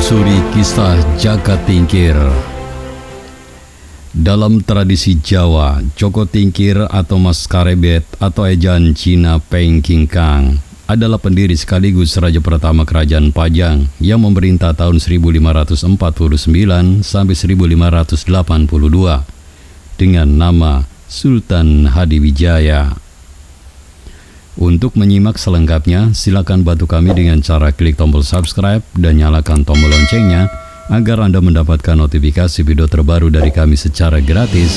menelusuri kisah Jaka Tingkir. Dalam tradisi Jawa, Joko Tingkir atau Mas Karebet atau ejaan Cina Peng King Kang adalah pendiri sekaligus raja pertama kerajaan Pajang yang memerintah tahun 1549 sampai 1582 dengan nama Sultan Hadiwijaya. Untuk menyimak selengkapnya, silakan bantu kami dengan cara klik tombol subscribe dan nyalakan tombol loncengnya agar Anda mendapatkan notifikasi video terbaru dari kami secara gratis.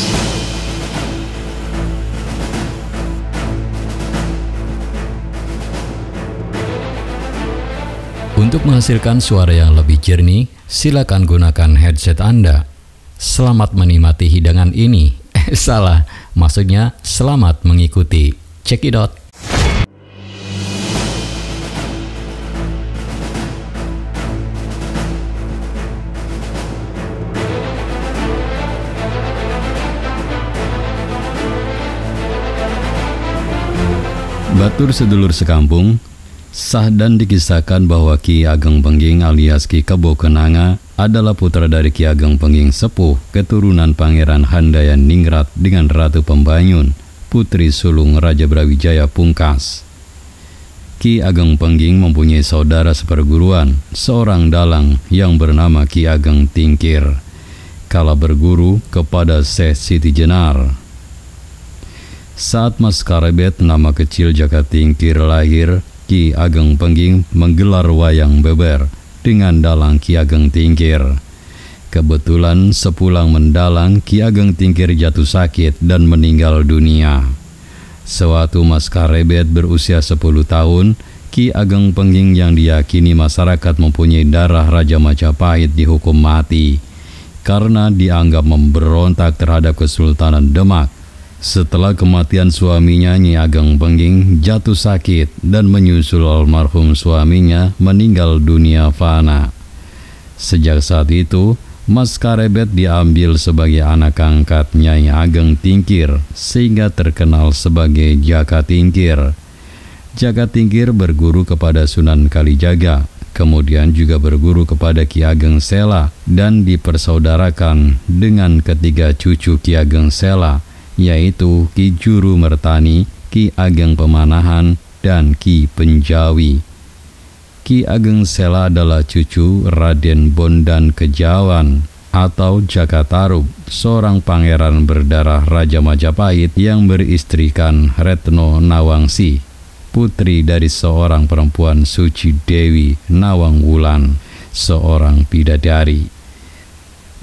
Untuk menghasilkan suara yang lebih jernih, silakan gunakan headset Anda. Selamat menikmati hidangan ini. Salah, maksudnya selamat mengikuti. Check it out. Batur sedulur sekampung, sah dan dikisahkan bahwa Ki Ageng Pengging alias Ki Kebo Kenanga adalah putra dari Ki Ageng Pengging Sepuh, keturunan Pangeran Handayan Ningrat dengan Ratu Pembanyun, putri sulung Raja Brawijaya Pungkas. Ki Ageng Pengging mempunyai saudara seperguruan, seorang dalang yang bernama Ki Ageng Tingkir, kala berguru kepada Syekh Siti Jenar. Saat Mas Karebet, nama kecil Jaka Tingkir, lahir, Ki Ageng Pengging menggelar wayang beber dengan dalang Ki Ageng Tingkir. Kebetulan sepulang mendalang, Ki Ageng Tingkir jatuh sakit dan meninggal dunia. Sewaktu Mas Karebet berusia 10 tahun, Ki Ageng Pengging yang diyakini masyarakat mempunyai darah Raja Majapahit dihukum mati karena dianggap memberontak terhadap Kesultanan Demak. Setelah kematian suaminya, Nyi Ageng Pengging jatuh sakit dan menyusul almarhum suaminya meninggal dunia fana. Sejak saat itu, Mas Karebet diambil sebagai anak angkat Nyai Ageng Tingkir sehingga terkenal sebagai Jaka Tingkir. Jaka Tingkir berguru kepada Sunan Kalijaga, kemudian juga berguru kepada Ki Ageng Sela dan dipersaudarakan dengan ketiga cucu Ki Ageng Sela, yaitu Ki Juru Mertani, Ki Ageng Pemanahan, dan Ki Penjawi. Ki Ageng Sela adalah cucu Raden Bondan Kejawan atau Jaka Tarub, seorang pangeran berdarah Raja Majapahit yang beristrikan Retno Nawangsi, putri dari seorang perempuan suci Dewi Nawang Wulan, seorang bidadari.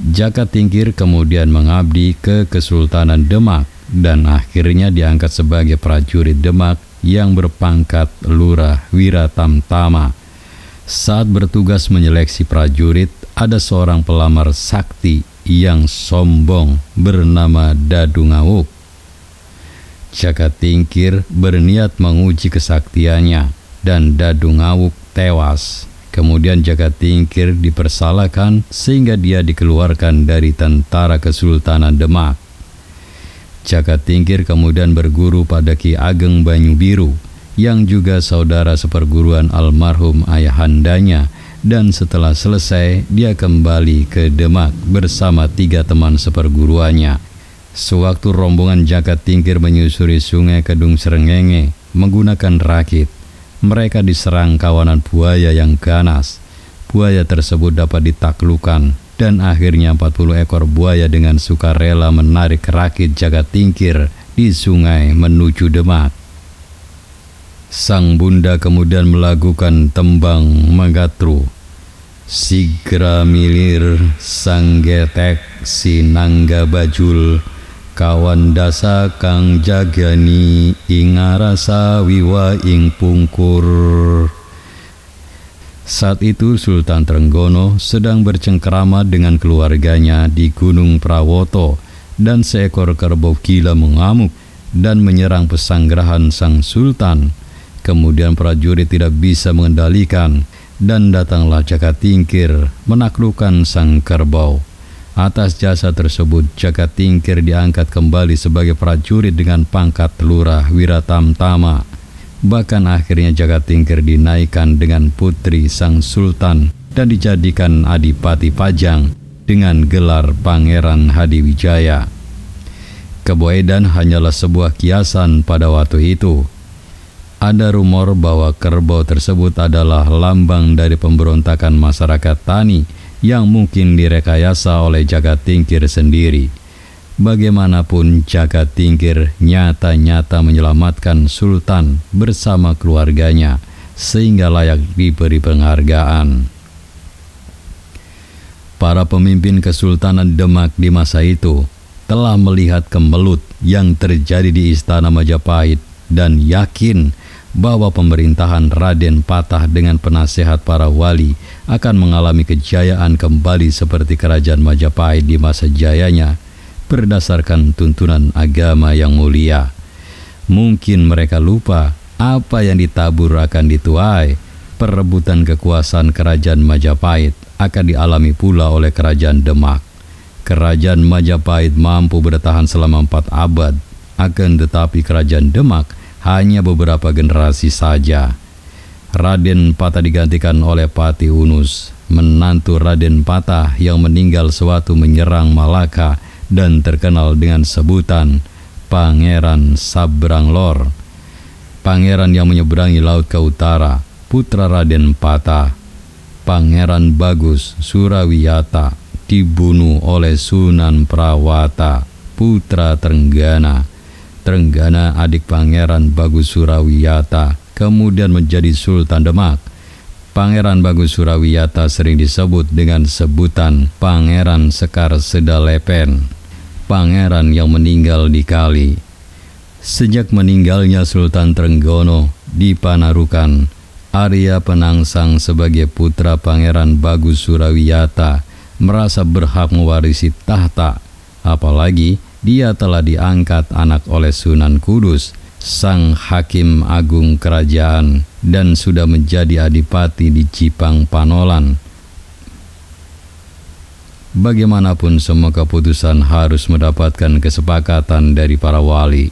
Jaka Tingkir kemudian mengabdi ke Kesultanan Demak dan akhirnya diangkat sebagai prajurit Demak yang berpangkat Lurah Wiratamtama. Saat bertugas menyeleksi prajurit, ada seorang pelamar sakti yang sombong bernama Dadu Ngawuk. Jaka Tingkir berniat menguji kesaktiannya dan Dadu Ngawuk tewas. Kemudian Jaka Tingkir dipersalahkan sehingga dia dikeluarkan dari tentara Kesultanan Demak. Jaka Tingkir kemudian berguru pada Ki Ageng Banyubiru yang juga saudara seperguruan almarhum ayahandanya, dan setelah selesai dia kembali ke Demak bersama 3 teman seperguruannya. Sewaktu rombongan Jaka Tingkir menyusuri Sungai Kedung Srengenge menggunakan rakit, mereka diserang kawanan buaya yang ganas. Buaya tersebut dapat ditaklukkan dan akhirnya 40 ekor buaya dengan sukarela menarik rakit Jaka Tingkir di sungai menuju Demak. Sang bunda kemudian melakukan tembang Megatru. Sigra milir sanggetek sinangga bajul, kawan dasa kang jagani ingarasa wiwa ing pungkur. Saat itu Sultan Trenggono sedang bercengkrama dengan keluarganya di Gunung Prawoto dan seekor kerbau gila mengamuk dan menyerang pesanggrahan sang sultan. Kemudian prajurit tidak bisa mengendalikan dan datanglah Jaka Tingkir menaklukkan sang kerbau. Atas jasa tersebut, Jaka Tingkir diangkat kembali sebagai prajurit dengan pangkat Lurah Wiratamtama. Bahkan akhirnya Jaka Tingkir dinaikkan dengan putri sang sultan dan dijadikan Adipati Pajang dengan gelar Pangeran Hadiwijaya. Kebo Edan hanyalah sebuah kiasan pada waktu itu. Ada rumor bahwa kerbau tersebut adalah lambang dari pemberontakan masyarakat Tani yang mungkin direkayasa oleh Jagat Tingkir sendiri. Bagaimanapun, Jagat Tingkir nyata-nyata menyelamatkan Sultan bersama keluarganya sehingga layak diberi penghargaan. Para pemimpin Kesultanan Demak di masa itu telah melihat kemelut yang terjadi di Istana Majapahit dan yakin bahwa pemerintahan Raden Patah dengan penasehat para wali akan mengalami kejayaan kembali seperti kerajaan Majapahit di masa jayanya berdasarkan tuntunan agama yang mulia. Mungkin mereka lupa apa yang ditabur akan dituai. Perebutan kekuasaan kerajaan Majapahit akan dialami pula oleh kerajaan Demak. Kerajaan Majapahit mampu bertahan selama 4 abad, akan tetapi kerajaan Demak hanya beberapa generasi saja. Raden Patah digantikan oleh Pati Unus, menantu Raden Patah yang meninggal sewaktu menyerang Malaka dan terkenal dengan sebutan Pangeran Sabranglor. Pangeran yang menyeberangi laut ke utara, putra Raden Patah. Pangeran Bagus Surawiyata dibunuh oleh Sunan Prawata, putra Trenggana. Trenggana, adik Pangeran Bagus Surawiyata, kemudian menjadi Sultan Demak. Pangeran Bagus Surawiyata sering disebut dengan sebutan Pangeran Sekar Sedalepen, pangeran yang meninggal di kali. Sejak meninggalnya Sultan Trenggono di Panarukan, Arya Penangsang sebagai putra Pangeran Bagus Surawiyata merasa berhak mewarisi tahta, apalagi dia telah diangkat anak oleh Sunan Kudus, sang hakim agung kerajaan, dan sudah menjadi adipati di Jipang Panolan. Bagaimanapun semua keputusan harus mendapatkan kesepakatan dari para wali.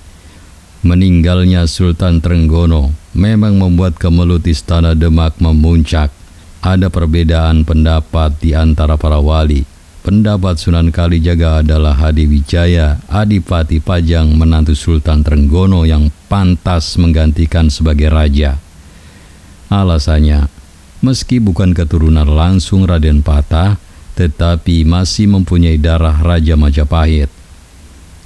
Meninggalnya Sultan Trenggono memang membuat kemelut Istana Demak memuncak. Ada perbedaan pendapat di antara para wali. Pendapat Sunan Kalijaga adalah Hadiwijaya, Adipati Pajang, menantu Sultan Trenggono yang pantas menggantikan sebagai raja. Alasannya, meski bukan keturunan langsung Raden Patah, tetapi masih mempunyai darah Raja Majapahit.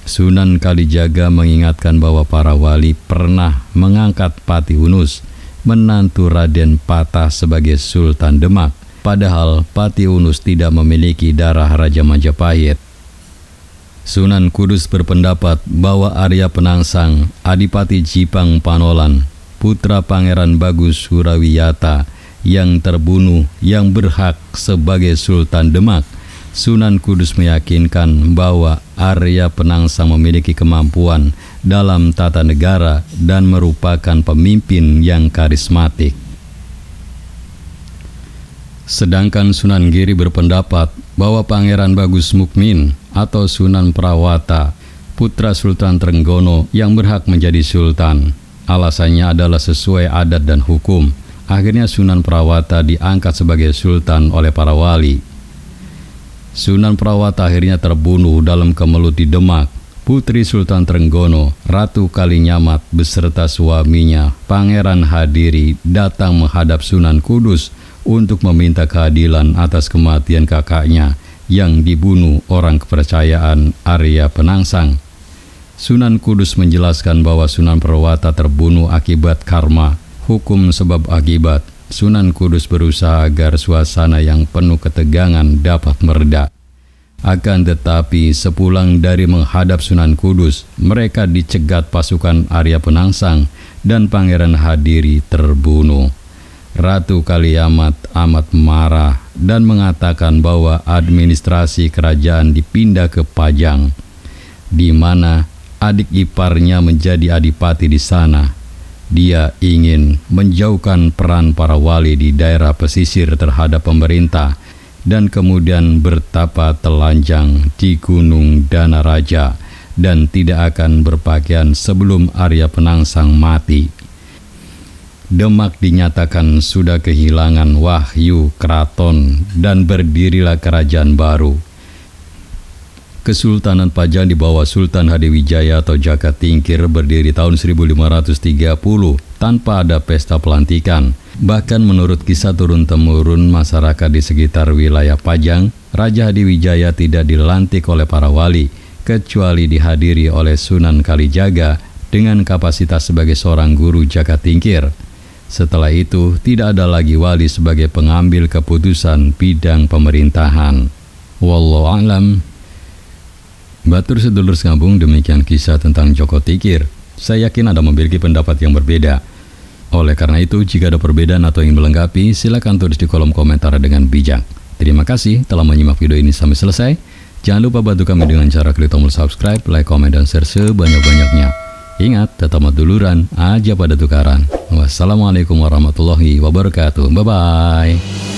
Sunan Kalijaga mengingatkan bahwa para wali pernah mengangkat Pati Unus, menantu Raden Patah, sebagai Sultan Demak. Padahal Pati Unus tidak memiliki darah Raja Majapahit. Sunan Kudus berpendapat bahwa Arya Penangsang, Adipati Jipang Panolan, putra Pangeran Bagus Surawiyata yang terbunuh, yang berhak sebagai Sultan Demak. Sunan Kudus meyakinkan bahwa Arya Penangsang memiliki kemampuan dalam tata negara dan merupakan pemimpin yang karismatik. Sedangkan Sunan Giri berpendapat bahwa Pangeran Bagus Mukmin atau Sunan Prawata, putra Sultan Trenggono, yang berhak menjadi sultan. Alasannya adalah sesuai adat dan hukum. Akhirnya Sunan Prawata diangkat sebagai sultan oleh para wali. Sunan Prawata akhirnya terbunuh dalam kemelut di Demak. Putri Sultan Trenggono, Ratu Kalinyamat beserta suaminya, Pangeran Hadiri, datang menghadap Sunan Kudus untuk meminta keadilan atas kematian kakaknya yang dibunuh orang kepercayaan Arya Penangsang. Sunan Kudus menjelaskan bahwa Sunan Prawata terbunuh akibat karma, hukum sebab akibat. Sunan Kudus berusaha agar suasana yang penuh ketegangan dapat mereda. Akan tetapi sepulang dari menghadap Sunan Kudus, mereka dicegat pasukan Arya Penangsang dan Pangeran Hadiri terbunuh. Ratu Kaliamat amat marah dan mengatakan bahwa administrasi kerajaan dipindah ke Pajang, di mana adik iparnya menjadi adipati di sana. Dia ingin menjauhkan peran para wali di daerah pesisir terhadap pemerintah dan kemudian bertapa telanjang di Gunung Danaraja dan tidak akan berpakaian sebelum Arya Penangsang mati. Demak dinyatakan sudah kehilangan wahyu keraton dan berdirilah kerajaan baru. Kesultanan Pajang di bawah Sultan Hadiwijaya atau Jaka Tingkir berdiri tahun 1530 tanpa ada pesta pelantikan. Bahkan menurut kisah turun-temurun masyarakat di sekitar wilayah Pajang, Raja Hadiwijaya tidak dilantik oleh para wali, kecuali dihadiri oleh Sunan Kalijaga dengan kapasitas sebagai seorang guru Jaka Tingkir. Setelah itu, tidak ada lagi wali sebagai pengambil keputusan bidang pemerintahan. Wallahu a'lam. Batur sedulur sekambung, demikian kisah tentang Joko Tingkir. Saya yakin Anda memiliki pendapat yang berbeda. Oleh karena itu, jika ada perbedaan atau ingin melengkapi, silakan tulis di kolom komentar dengan bijak. Terima kasih telah menyimak video ini sampai selesai. Jangan lupa bantu kami dengan cara klik tombol subscribe, like, komen, dan share sebanyak-banyaknya. Ingat, tetap duluran, aja pada tukaran. Wassalamualaikum warahmatullahi wabarakatuh. Bye-bye.